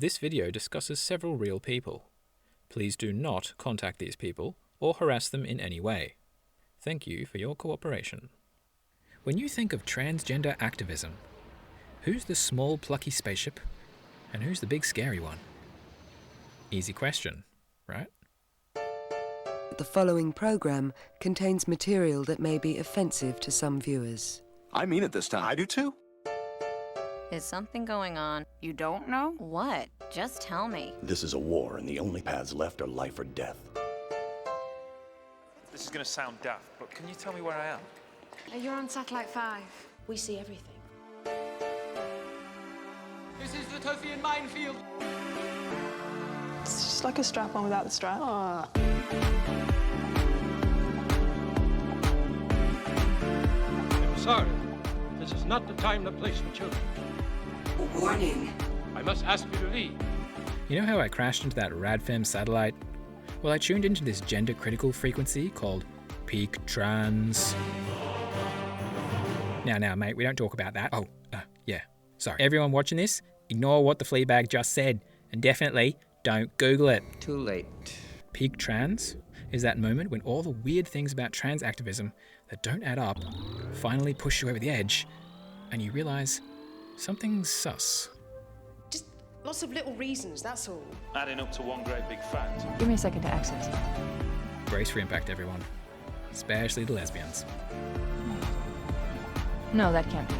This video discusses several real people. Please do not contact these people or harass them in any way. Thank you for your cooperation. When you think of transgender activism, who's the small plucky spaceship and who's the big scary one? Easy question, right? The following program contains material that may be offensive to some viewers. I mean it this time. I do too. Is something going on? You don't know? What? Just tell me. This is a war, and the only paths left are life or death. This is going to sound daft, but can you tell me where I am? You're on Satellite 5. We see everything. This is the Tothian minefield. It's just like a strap-on without the strap. I'm sorry. This is not the time or place for children. Warning. I must ask you to leave. You know how I crashed into that RadFem satellite? Well, I tuned into this gender-critical frequency called peak trans. Now, mate, we don't talk about that. Oh, yeah, sorry. Everyone watching this, ignore what the Fleabag just said, and definitely don't Google it. Too late. Peak trans is that moment when all the weird things about trans activism that don't add up finally push you over the edge, and you realize something's sus. Just lots of little reasons, that's all. Adding up to one great big fact. Give me a second to access. Brace for impact, everyone. Especially the lesbians. No, that can't be.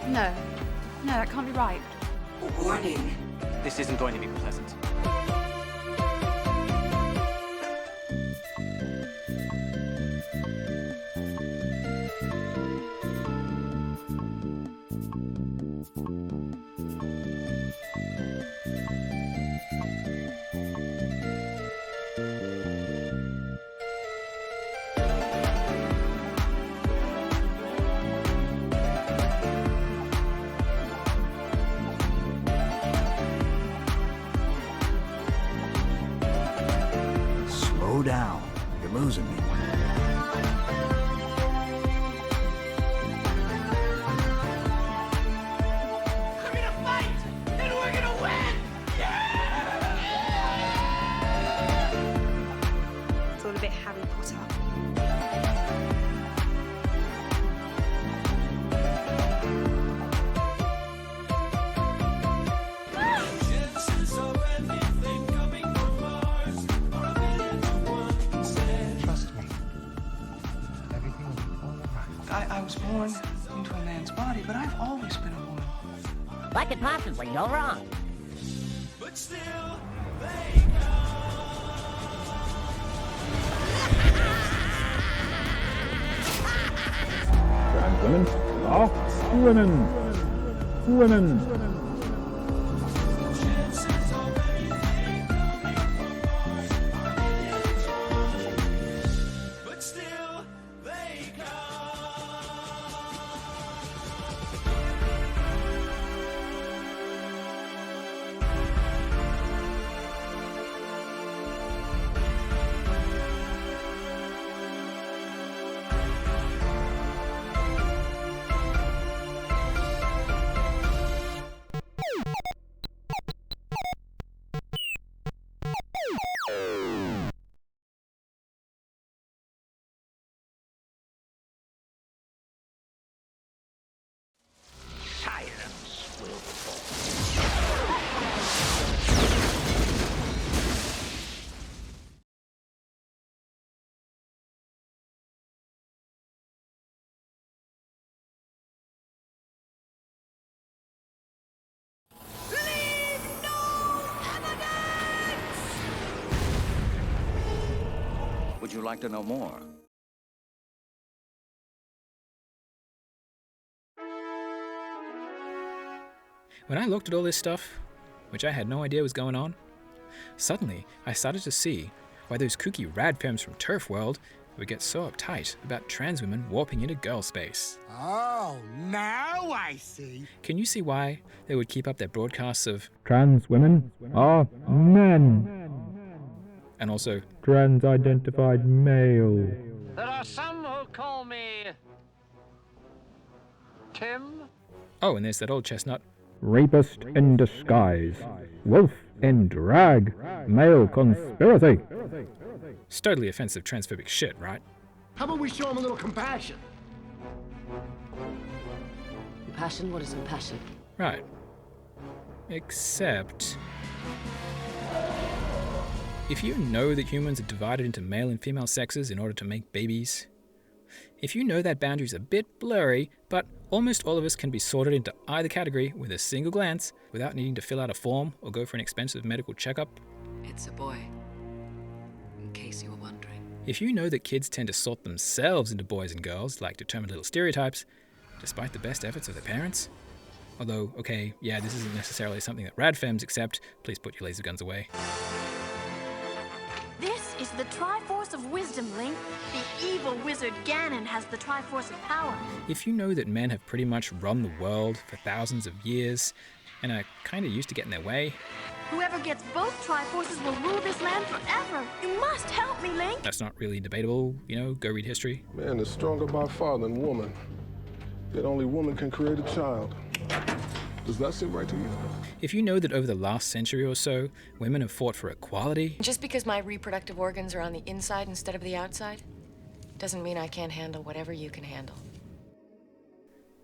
No, that can't be right. Warning. This isn't going to be pleasant. Slow down. You're losing me. I'm in a fight, and we're gonna win! It's all a bit Harry Potter. Trust me. Everything will be all right. I was born into a man's body, but I've always been a woman. What could possibly go wrong? But still, Trans women are women. Women. silence will fall. Would you like to know more? When I looked at all this stuff, which I had no idea was going on, suddenly I started to see why those kooky radfems from Turf World would get so uptight about trans women warping into girl space. Oh, now I see. Can you see why they would keep up their broadcasts of Trans women are men. And also trans-identified male. There are some who call me Tim. Oh, and there's that old chestnut rapist in disguise, wolf in drag, male conspiracy. It's totally offensive transphobic shit, right? How about we show him a little compassion? Compassion? What is compassion? Right. Except... if you know that humans are divided into male and female sexes in order to make babies, if you know that boundary's a bit blurry, but almost all of us can be sorted into either category with a single glance without needing to fill out a form or go for an expensive medical checkup. It's a boy, in case you were wondering. If you know that kids tend to sort themselves into boys and girls like determined little stereotypes, despite the best efforts of their parents. Although, okay, yeah, this isn't necessarily something that radfems accept. Please put your laser guns away. This is the Triforce of Wisdom, Link. The evil wizard Ganon has the Triforce of Power. If you know that men have pretty much run the world for thousands of years and are kinda used to getting their way, whoever gets both Triforces will rule this land forever. You must help me, Link. That's not really debatable, you know, go read history. Man is stronger by far than woman. Yet only woman can create a child. Does that seem right to you? If you know that over the last century or so, women have fought for equality... Just because my reproductive organs are on the inside instead of the outside, doesn't mean I can't handle whatever you can handle.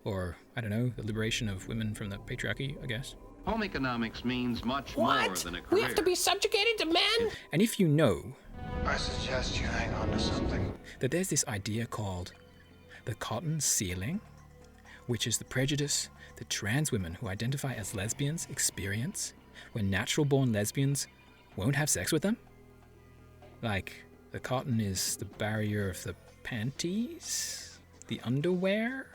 Or, I don't know, the liberation of women from the patriarchy, I guess. Home economics means much more than a career. We have to be subjugated to men? And if you know... I suggest you hang on to something. ...that there's this idea called the cotton ceiling, which is the prejudice that trans women who identify as lesbians experience when natural-born lesbians won't have sex with them. Like, the cotton is the barrier of the panties? The underwear?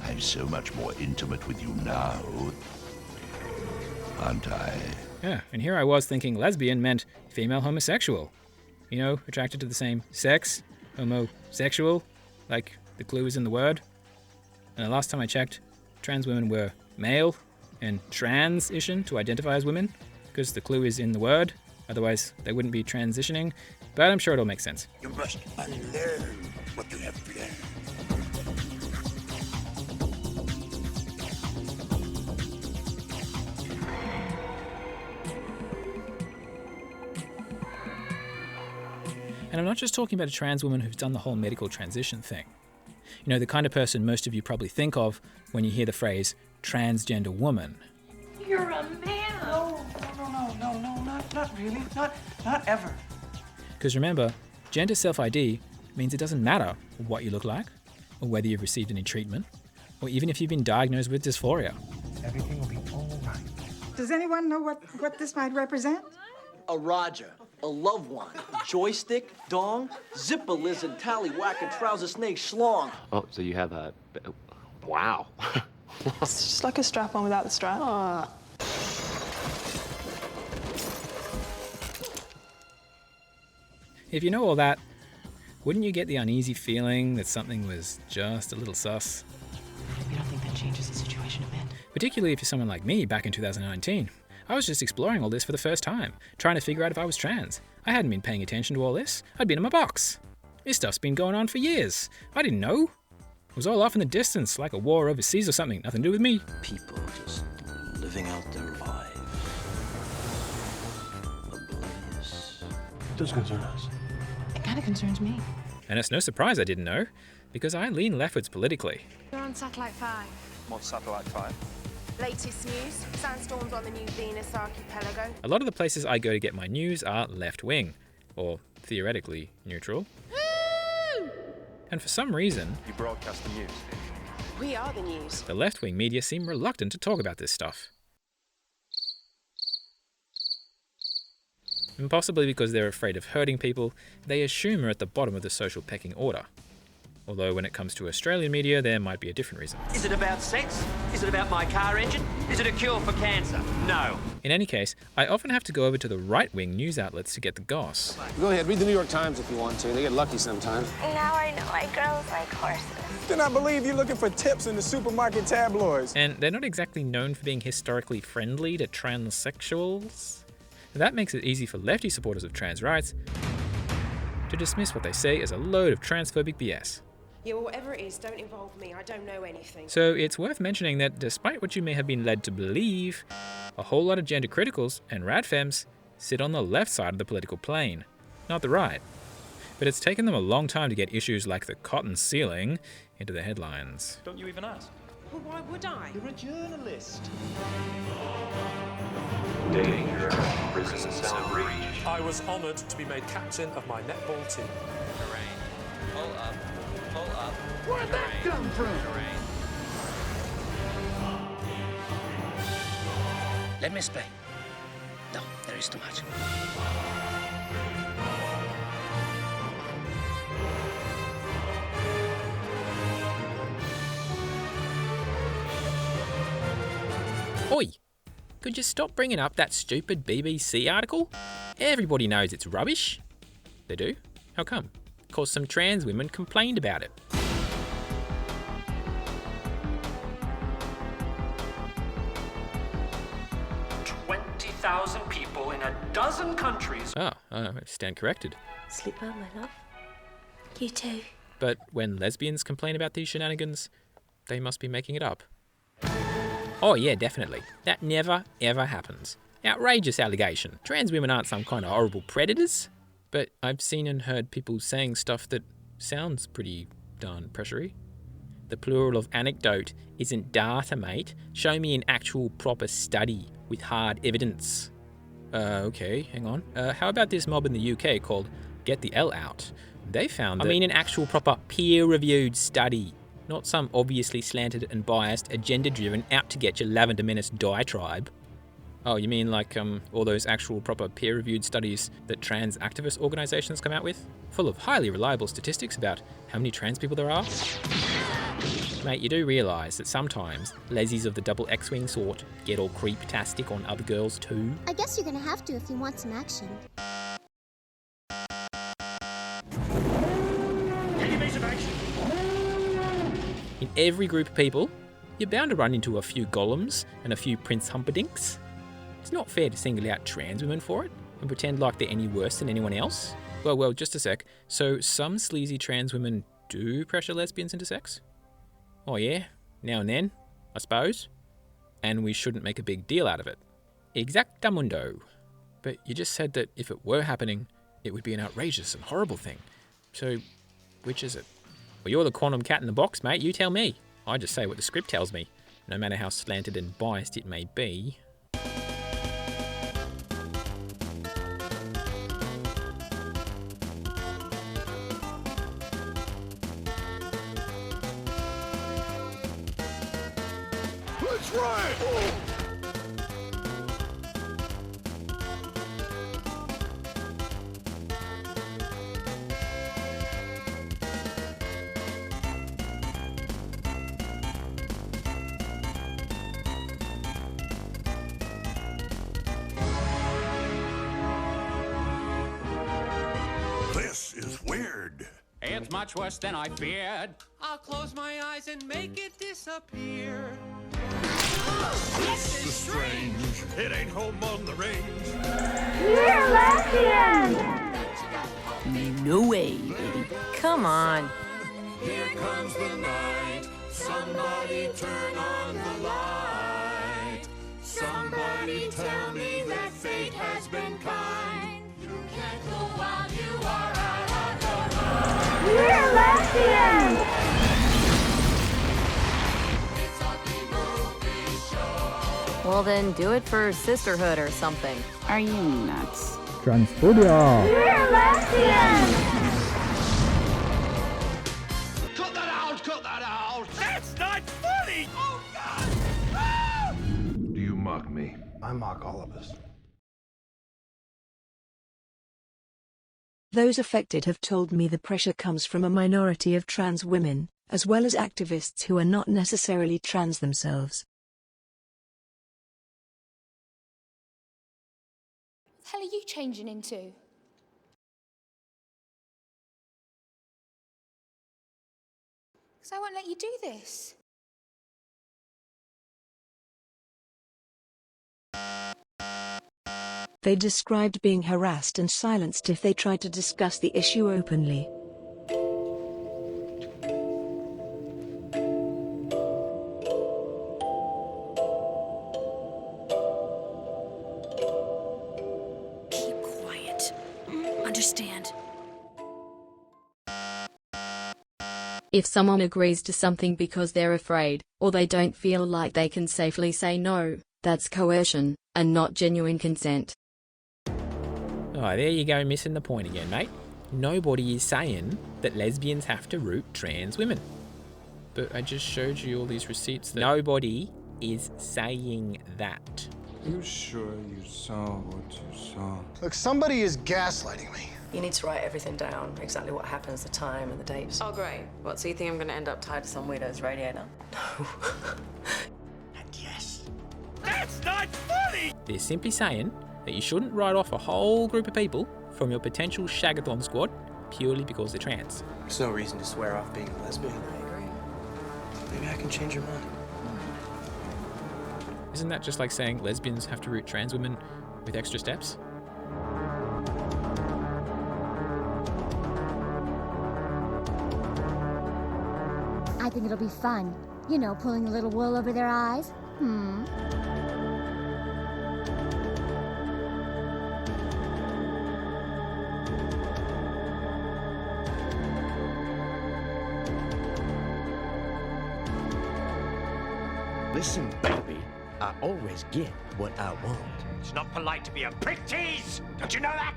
I'm so much more intimate with you now, aren't I? Yeah, and here I was thinking lesbian meant female homosexual. You know, attracted to the same sex, homosexual, like the clue is in the word. And the last time I checked, trans women were male and transition to identify as women, because the clue is in the word, otherwise they wouldn't be transitioning, but I'm sure it all makes sense. You must unlearn what you have learned. And I'm not just talking about a trans woman who's done the whole medical transition thing. You know, the kind of person most of you probably think of when you hear the phrase transgender woman. You're a man. No, not really. Not ever. Because remember, gender self-ID means it doesn't matter what you look like, or whether you've received any treatment, or even if you've been diagnosed with dysphoria. Everything will be all right. Does anyone know what this might represent? A Roger, a loved one, a joystick, dong, zipper lizard, tallywhacker, trouser snake, schlong. Oh, so you have a... Wow. It's just like a strap-on without the strap. If you know all that, wouldn't you get the uneasy feeling that something was just a little sus? You don't think that changes the situation a bit? Particularly if you're someone like me back in 2019. I was just exploring all this for the first time, trying to figure out if I was trans. I hadn't been paying attention to all this. I'd been in my box. This stuff's been going on for years. I didn't know. It was all off in the distance, like a war overseas or something. Nothing to do with me. People just living out their lives. Oblivious. It does concern us. It kind of concerns me. And it's no surprise I didn't know, because I lean leftwards politically. You're on Satellite 5. I'm on Satellite 5. Latest news, sandstorms on the new Venus archipelago. A lot of the places I go to get my news are left-wing, or theoretically neutral. And for some reason, You broadcast the news. We are the news. the left-wing media seem reluctant to talk about this stuff. And possibly because they're afraid of hurting people, they assume are at the bottom of the social pecking order. Although when it comes to Australian media, there might be a different reason. Is it about sex? Is it about my car engine? Is it a cure for cancer? No. In any case, I often have to go over to the right-wing news outlets to get the goss. Go ahead, read the New York Times if you want to. They get lucky sometimes. Now I know why girls like horses. Then I believe you're looking for tips in the supermarket tabloids. And they're not exactly known for being historically friendly to transsexuals. That makes it easy for lefty supporters of trans rights to dismiss what they say as a load of transphobic BS. Yeah, well, whatever it is, don't involve me. I don't know anything. So it's worth mentioning that despite what you may have been led to believe, a whole lot of gender criticals and radfems sit on the left side of the political plane, not the right. But it's taken them a long time to get issues like the cotton ceiling into the headlines. Don't you even ask? Well, why would I? You're a journalist. Danger. Prison cell breach. I was honoured to be made captain of my netball team. Terrain. Pull up. Pull up. Where'd that come from? Terrain. Let me explain. No, there is too much. Oi! Could you stop bringing up that stupid BBC article? Everybody knows it's rubbish. They do? How come? Because some trans women complained about it. $20,000 people in a dozen countries. Oh, I stand corrected. Sleep well, my love. You too. But when lesbians complain about these shenanigans, they must be making it up. Oh yeah, definitely. That never, ever happens. Outrageous allegation. Trans women aren't some kind of horrible predators. But I've seen and heard people saying stuff that sounds pretty darn pressury. The plural of anecdote isn't data, mate. Show me an actual proper study with hard evidence. Okay, hang on. How about this mob in the UK called Get the L Out? They found that... I mean an actual proper peer-reviewed study. Not some obviously slanted and biased, agenda-driven, out-to-get-you lavender menace diatribe. Oh, you mean like all those actual proper peer-reviewed studies that trans activist organisations come out with? Full of highly reliable statistics about how many trans people there are? Mate, you do realise that sometimes lezzies of the double X-wing sort get all creep-tastic on other girls too? I guess you're gonna have to if you want some action. In every group of people, you're bound to run into a few golems and a few Prince Humperdinks. It's not fair to single out trans women for it and pretend like they're any worse than anyone else. Well, just a sec. So some sleazy trans women do pressure lesbians into sex? Oh yeah, now and then, I suppose. And we shouldn't make a big deal out of it. Exactamundo. But you just said that if it were happening, it would be an outrageous and horrible thing. So, which is it? Well, you're the quantum cat in the box, mate. You tell me. I just say what the script tells me, no matter how slanted and biased it may be. That's right! This is weird. It's much worse than I feared. I'll close my eyes and make it disappear. This is strange. It ain't home on the range. You're lesbian! No way, baby. Come on. Here comes the night. Somebody turn on the light. Somebody tell me that fate has been kind. You can't go while you are out on your own. You're lesbian! It's a B-movie show. Well then, do it for sisterhood or something. Are you nuts? Transphobia! You're lesbian! Cut that out! Cut that out! That's not funny! Oh, God! Ah! Do you mock me? I mock all of us. Those affected have told me the pressure comes from a minority of trans women, as well as activists who are not necessarily trans themselves. What the hell are you changing into? Because I won't let you do this. They described being harassed and silenced if they tried to discuss the issue openly. understand. If someone agrees to something because they're afraid, or they don't feel like they can safely say no, that's coercion, and not genuine consent. Oh, there you go, missing the point again, mate. Nobody is saying that lesbians have to root trans women. But I just showed you all these receipts that... Nobody is saying that. You sure you saw what you saw? Look, somebody is gaslighting me. You need to write everything down, exactly what happens, the time and the dates. Oh, great. What, so you think I'm going to end up tied to some weirdo's radiator? No. Yes. That's not funny! They're simply saying that you shouldn't write off a whole group of people from your potential shagathon squad purely because they're trans. There's no reason to swear off being a lesbian. I agree. Maybe I can change your mind. Isn't that just like saying lesbians have to root trans women with extra steps? I think it'll be fun. You know, pulling a little wool over their eyes. Listen, baby, I always get what I want. It's not polite to be a prick tease! Don't you know that?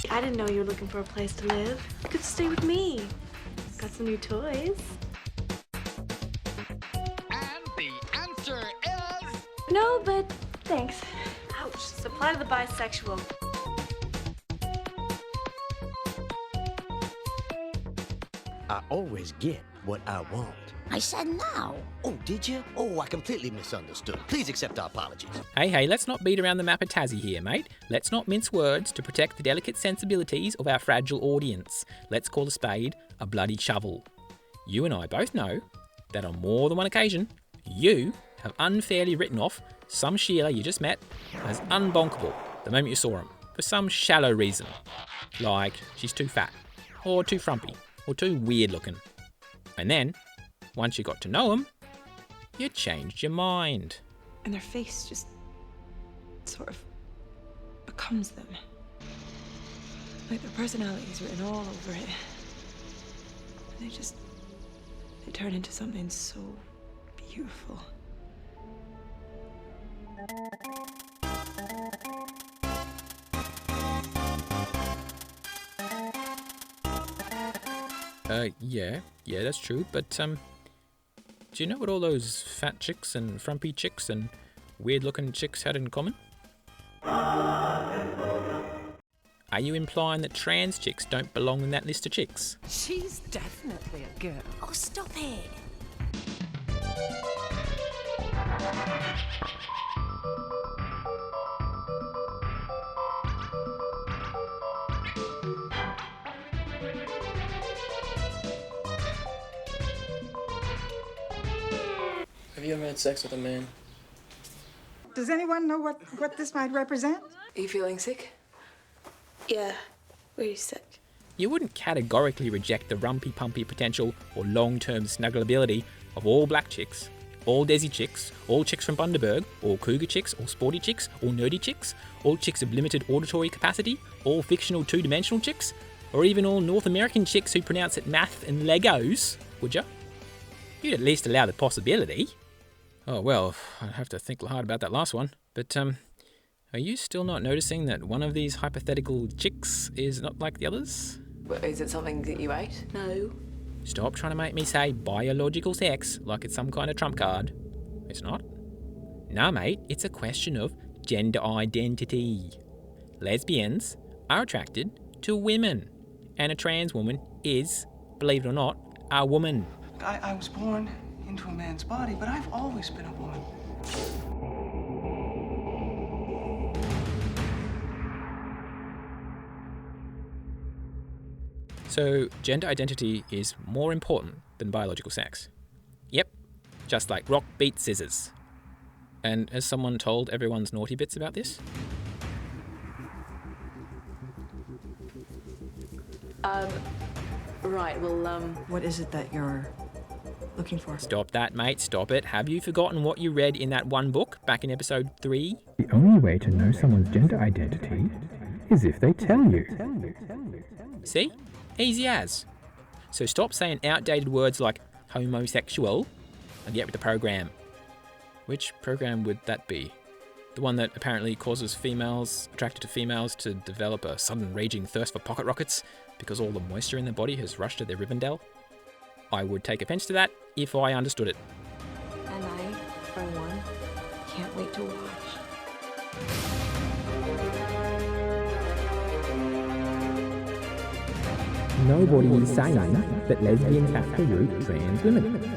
I didn't know you were looking for a place to live. You could stay with me. Got some new toys. And the answer is... No, but thanks. Ouch. Supply to the bisexual. I always get what I want. I said no. Oh, did you? Oh, I completely misunderstood. Please accept our apologies. Hey, let's not beat around the map of Tassie here, mate. Let's not mince words to protect the delicate sensibilities of our fragile audience. Let's call a spade a bloody shovel. You and I both know that on more than one occasion, you have unfairly written off some Sheila you just met as unbonkable the moment you saw him, for some shallow reason. Like, she's too fat, or too frumpy, or too weird looking. And then, once you got to know them, you changed your mind. And their face just sort of becomes them. Like their personality is written all over it. And they turn into something so beautiful. Yeah, that's true, but, do you know what all those fat chicks and frumpy chicks and weird-looking chicks had in common? Are you implying that trans chicks don't belong in that list of chicks? She's definitely a girl. Oh, stop it. Have you ever had sex with a man? Does anyone know what this might represent? Are you feeling sick? Yeah, really sick. You wouldn't categorically reject the rumpy-pumpy potential or long-term snuggleability of all black chicks, all Desi chicks, all chicks from Bundaberg, all cougar chicks, all sporty chicks, all nerdy chicks, all chicks of limited auditory capacity, all fictional two-dimensional chicks, or even all North American chicks who pronounce it math and Legos, would ya? You'd at least allow the possibility. Oh, well, I'd have to think hard about that last one. But, are you still not noticing that one of these hypothetical chicks is not like the others? Is it something that you ate? No. Stop trying to make me say biological sex like it's some kind of trump card. It's not. No, mate, it's a question of gender identity. Lesbians are attracted to women. And a trans woman is, believe it or not, a woman. I was born into a man's body, but I've always been a woman. So, gender identity is more important than biological sex. Yep, just like rock beats scissors. And has someone told everyone's naughty bits about this? Right, well, What is it that you're looking for. Stop that, mate. Stop it. Have you forgotten what you read in that one book back in episode 3? The only way to know someone's gender identity is if they tell you. See? Easy as. So stop saying outdated words like homosexual and get with the program. Which program would that be? The one that apparently causes females attracted to females to develop a sudden raging thirst for pocket rockets because all the moisture in their body has rushed to their Rivendell? I would take offence to that if I understood it. And I, for one, can't wait to watch. Nobody is saying that lesbians have to root trans women.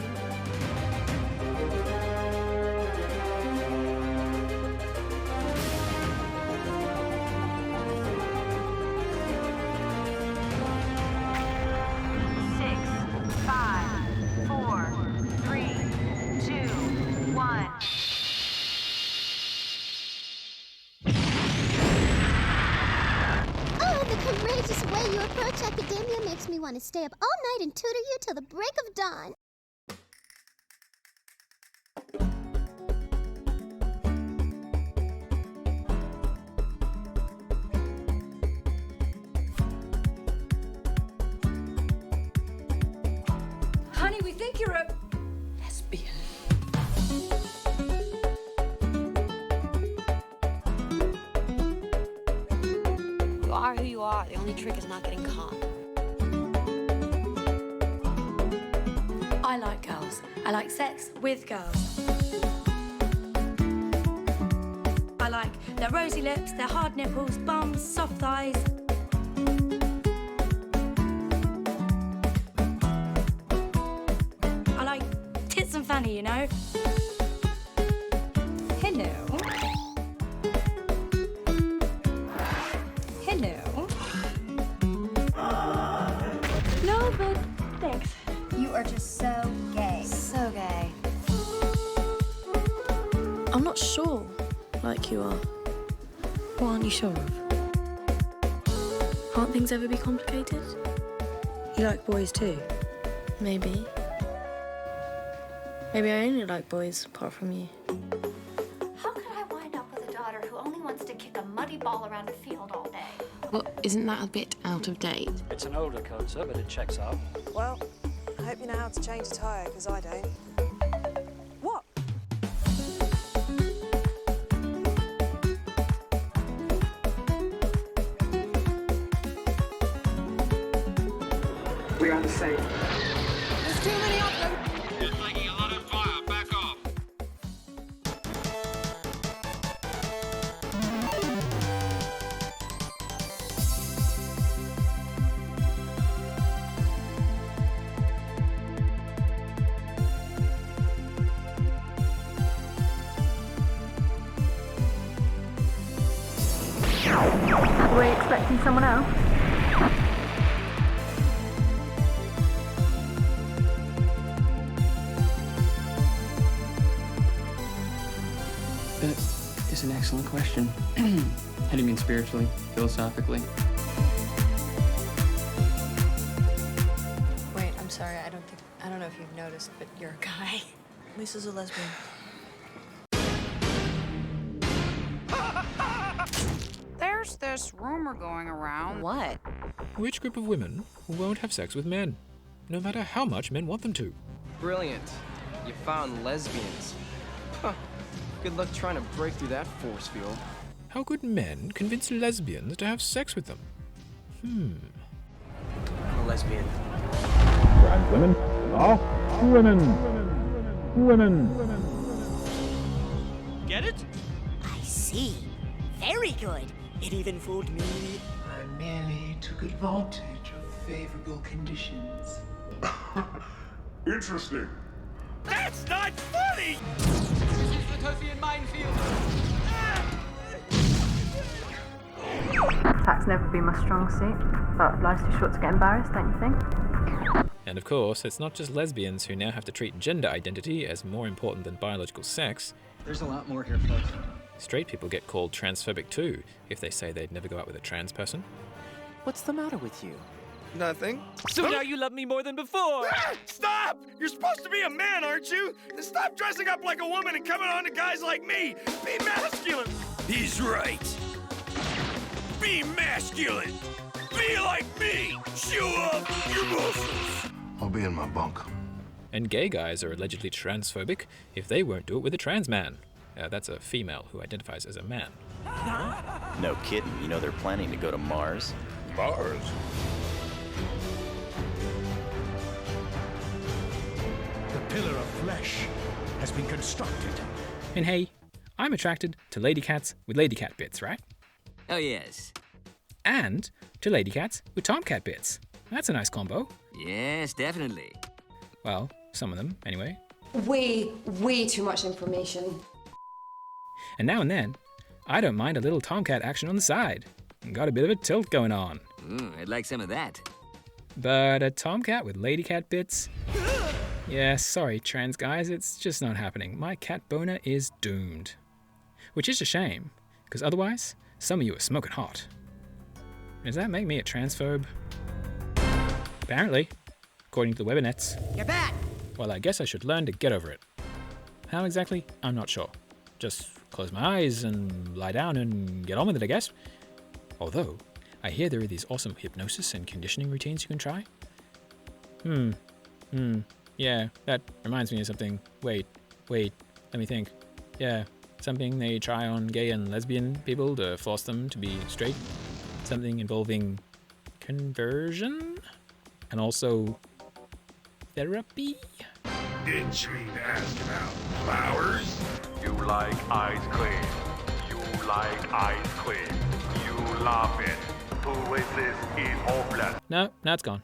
Academia makes me want to stay up all night and tutor you till the break of dawn. Honey, we think you're a lesbian. You are who you are. The only trick is not getting caught. I like girls. I like sex with girls. I like their rosy lips, their hard nipples, bums, soft thighs. I like tits and fanny, you know? Hello. Hello. No, but thanks. You are just so gay. So gay. I'm not sure, like you are. What aren't you sure of? Can't things ever be complicated? You like boys too? Maybe. Maybe I only like boys apart from you. How could I wind up with a daughter who only wants to kick a muddy ball around a field all day? Well, isn't that a bit out of date? It's an older coaster, but it checks out. Well, I hope you know how to change a tyre, because I don't. What? We are the same. There's too many of them. It's making a lot of fire. Back off. Were you expecting someone else? That is an excellent question. How do you mean spiritually, philosophically? Wait, I'm sorry. I don't know if you've noticed, but you're a guy. Lisa's a lesbian. There's this rumor going around. What? Which group of women won't have sex with men, no matter how much men want them to? Brilliant. You found lesbians. Huh. Good luck trying to break through that force field. How could men convince lesbians to have sex with them? I'm a lesbian. Trans women are women. Women. Get it? I see. Very good. It even fooled me. I merely took advantage of favorable conditions. Interesting. That's not funny! This is the Tothian minefield. Attack's never been my strong suit, but life's too short to get embarrassed, don't you think? And of course, it's not just lesbians who now have to treat gender identity as more important than biological sex. There's a lot more here, folks. Straight people get called transphobic too if they say they'd never go out with a trans person. What's the matter with you? Nothing. So now you love me more than before. Stop! You're supposed to be a man, aren't you? And stop dressing up like a woman and coming on to guys like me. Be masculine. He's right. Be masculine. Be like me. Show off your muscles. I'll be in my bunk. And gay guys are allegedly transphobic if they won't do it with a trans man. That's a female who identifies as a man. No kidding. You know they're planning to go to Mars. Mars? The pillar of flesh has been constructed. And hey, I'm attracted to lady cats with lady cat bits, right? Oh, yes. And to lady cats with tomcat bits. That's a nice combo. Yes, definitely. Well, some of them, anyway. Way too much information. And now and then, I don't mind a little tomcat action on the side. Got a bit of a tilt going on. I'd like some of that. But a tomcat with lady cat bits? Yeah, sorry, trans guys, it's just not happening. My cat boner is doomed. Which is a shame, because otherwise, some of you are smoking hot. Does that make me a transphobe? Apparently, according to the Webernets. You're back! Well, I guess I should learn to get over it. How exactly? I'm not sure. Just close my eyes and lie down and get on with it, I guess. Although, I hear there are these awesome hypnosis and conditioning routines you can try. Yeah, that reminds me of something. Wait, let me think. Yeah, something they try on gay and lesbian people to force them to be straight. Something involving conversion? And also therapy? Didn't you mean to ask about flowers? You like ice cream. You like ice cream. You love it. Who is this in Oakland? No, it's gone.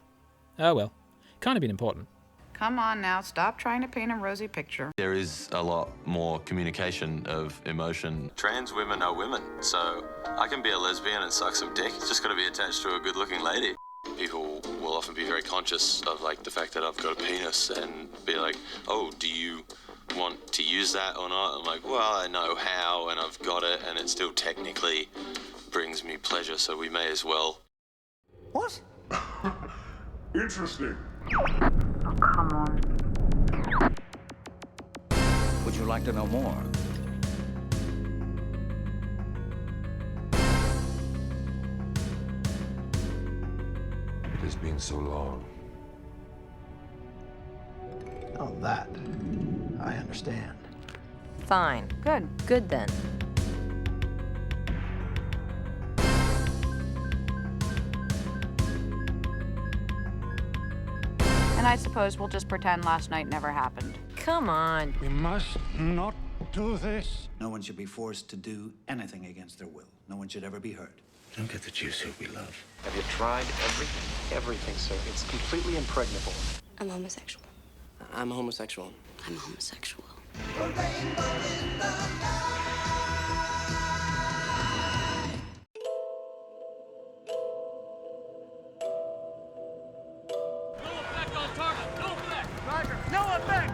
Oh well. Kind of been important. Come on now, stop trying to paint a rosy picture. There is a lot more communication of emotion. Trans women are women, so I can be a lesbian and suck some dick. It's just got to be attached to a good-looking lady. People will often be very conscious of like the fact that I've got a penis and be like, oh, do you want to use that or not? I'm like, well, I know how and I've got it and it still technically brings me pleasure, so we may as well. What? Interesting. Oh, come on. Would you like to know more? It has been so long. Oh, that. I understand. Fine. Good. Good then. And I suppose we'll just pretend last night never happened. Come on. We must not do this. No one should be forced to do anything against their will. No one should ever be hurt. Don't get the juice who we love. Have you tried everything? Everything, sir. It's completely impregnable. I'm homosexual. I'm homosexual. I'm homosexual. No effect!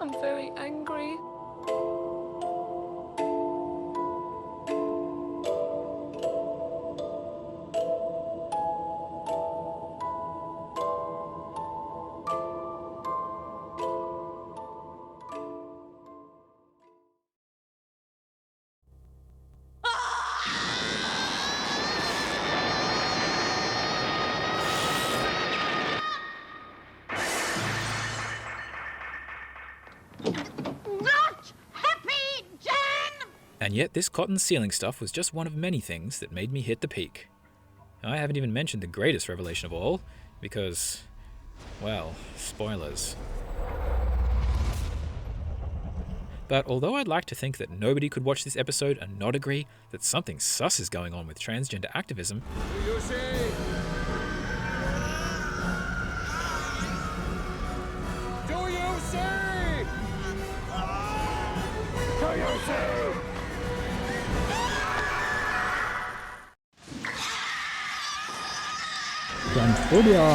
I'm very angry. And yet this cotton ceiling stuff was just one of many things that made me hit the peak. I haven't even mentioned the greatest revelation of all, because, well, spoilers. But although I'd like to think that nobody could watch this episode and not agree that something sus is going on with transgender activism, Do you see? Do you see? Do you see? Transphobia!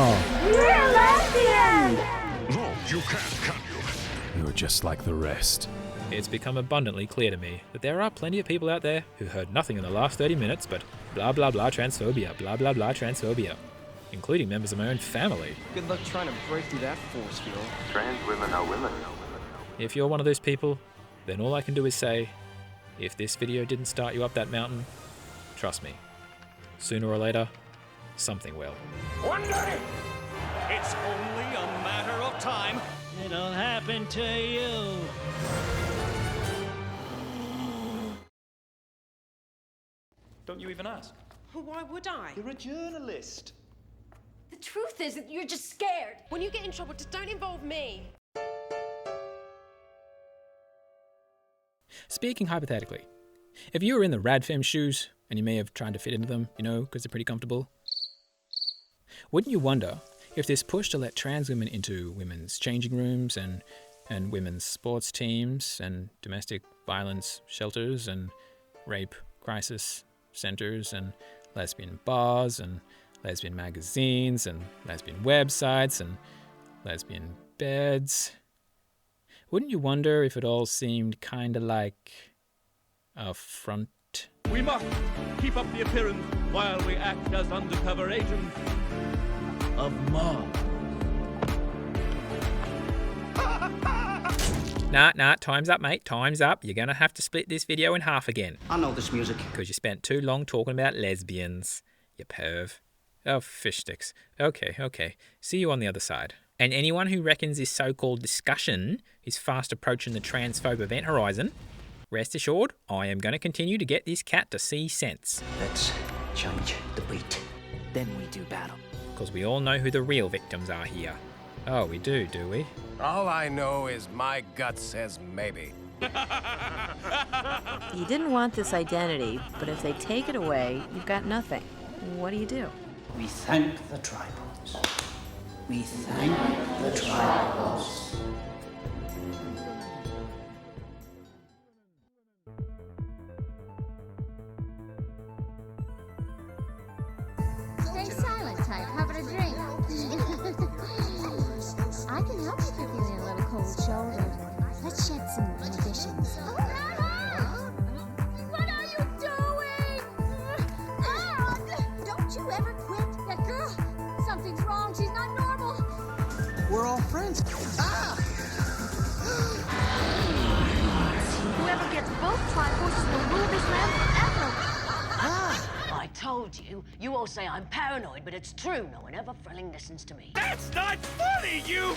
You're a lesbian! No, you can't, can you? You're just like the rest. it's become abundantly clear to me that there are plenty of people out there who heard nothing in the last 30 minutes but blah blah blah transphobia, blah blah blah transphobia, including members of my own family. Good luck trying to break through that force field. Trans women are women. If you're one of those people, then all I can do is say, if this video didn't start you up that mountain, trust me, sooner or later, something will. One day, it's only a matter of time. It'll happen to you. Don't you even ask? Why would I? You're a journalist. The truth is that you're just scared. When you get in trouble, just don't involve me. Speaking hypothetically, if you were in the RadFem shoes, and you may have tried to fit into them, you know, because they're pretty comfortable, wouldn't you wonder if this push to let trans women into women's changing rooms and women's sports teams and domestic violence shelters and rape crisis centers and lesbian bars and lesbian magazines and lesbian websites and lesbian beds, wouldn't you wonder if it all seemed kinda like a front? We must keep up the appearance while we act as undercover agents of Mars. Nah, time's up, mate. Time's up. You're gonna have to split this video in half again. I know this music. Because you spent too long talking about lesbians, you perv. Oh, fish sticks. Okay. See you on the other side. And anyone who reckons this so-called discussion is fast approaching the transphobe event horizon, rest assured, I am going to continue to get this cat to see sense. Let's change the beat. Then we do battle. Because we all know who the real victims are here. Oh, we do we? All I know is my gut says maybe. You didn't want this identity, but if they take it away, you've got nothing. What do? We thank the tribals. We thank the tribals. Stay silent type, having a drink. I can help if you're feeling a little cold-shouldered. Let's shed some inhibitions. What are you doing? Don't you ever quit. That girl, something's wrong. She's not normal. We're all friends. Whoever gets both trifles will rule this land forever. I told you. You all say I'm paranoid, but it's true. No one ever frilling listens to me. That's not funny, you...